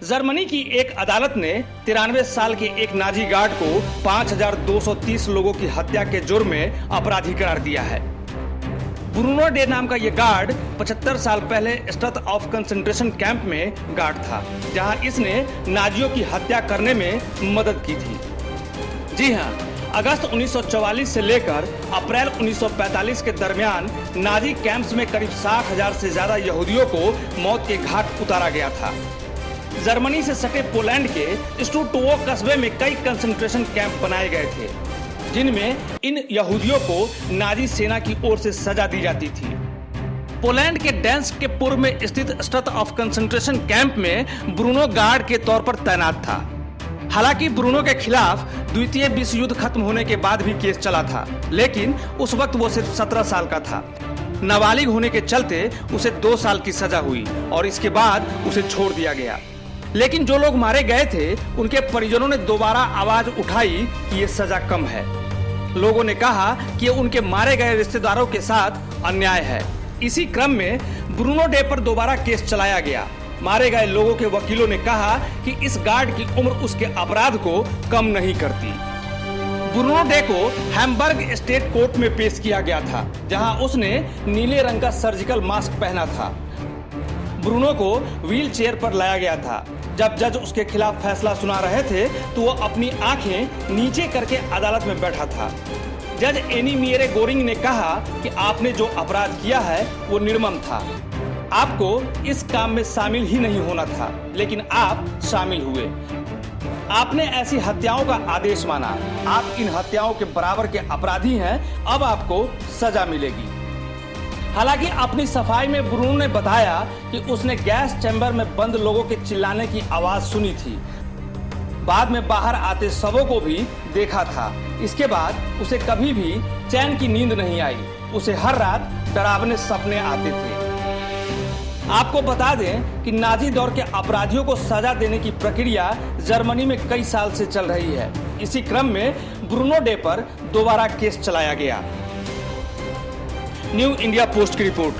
Germany की एक अदालत ने 93 साल के एक नाजी गार्ड को 5230 लोगों की हत्या के जुर्म में अपराधी करार दिया है। ब्रूनो डे नाम का ये गार्ड 75 साल पहले स्टथ ऑफ कंसंट्रेशन कैंप में गार्ड था, जहां इसने नाजियों की हत्या करने में मदद की थी। जी हां, अगस्त 1944 से लेकर अप्रैल 1945 के दरमियान नाजी कैंप्स में करीब 60,000 से ज्यादा यहूदियों को मौत के घाट उतारा गया था। जर्मनी से सटे पोलैंड के स्टुटोवो कस्बे में कई कंसंट्रेशन कैंप बनाए गए थे, जिनमें इन यहूदियों को नाजी सेना की ओर से सजा दी जाती थी। पोलैंड के डेंस्क के पूर्व में स्थित स्टथ ऑफ कंसंट्रेशन कैंप में ब्रूनो गार्ड के तौर पर तैनात था। हालांकि ब्रूनो के खिलाफ द्वितीय विश्व युद्ध खत्म होने के बाद भी केस चला था, लेकिन उस वक्त वो सिर्फ 17 साल का था। नाबालिग होने के चलते उसे 2 साल की सजा हुई और इसके बाद उसे छोड़ दिया गया। लेकिन जो लोग मारे गए थे, उनके परिजनों ने दोबारा आवाज उठाई कि ये सजा कम है। लोगों ने कहा कि उनके मारे गए रिश्तेदारों के साथ अन्याय है। इसी क्रम में ब्रूनो डे पर दोबारा केस चलाया गया। मारे गए लोगों के वकीलों ने कहा कि इस गार्ड की उम्र उसके अपराध को कम नहीं करती। ब्रूनो डे को हैम्बर्ग स्टेट कोर्ट में पेश किया गया था, जहां उसने नीले रंग का सर्जिकल मास्क पहना था। ब्रूनो को व्हील चेयर पर लाया गया था। जब जज उसके खिलाफ फैसला सुना रहे थे, तो वो अपनी आंखें नीचे करके अदालत में बैठा था। जज एनी मियरे गोरिंग ने कहा कि आपने जो अपराध किया है वो निर्मम था। आपको इस काम में शामिल ही नहीं होना था, लेकिन आप शामिल हुए। आपने ऐसी हत्याओं का आदेश माना। आप इन हत्याओं के बराबर के अपराधी हैं। अब आपको सजा मिलेगी। हालांकि अपनी सफाई में ब्रूनो ने बताया कि उसने गैस चैम्बर में बंद लोगों के चिल्लाने की आवाज सुनी थी। बाद में बाहर आते शवों को भी देखा था। इसके बाद उसे कभी भी चैन की नींद नहीं आई। उसे हर रात डरावने सपने आते थे। आपको बता दें कि नाजी दौर के अपराधियों को सजा देने की प्रक्रिया जर्मनी में कई साल से चल रही है। इसी क्रम में ब्रूनो डे पर दोबारा केस चलाया गया। न्यू इंडिया पोस्ट की रिपोर्ट।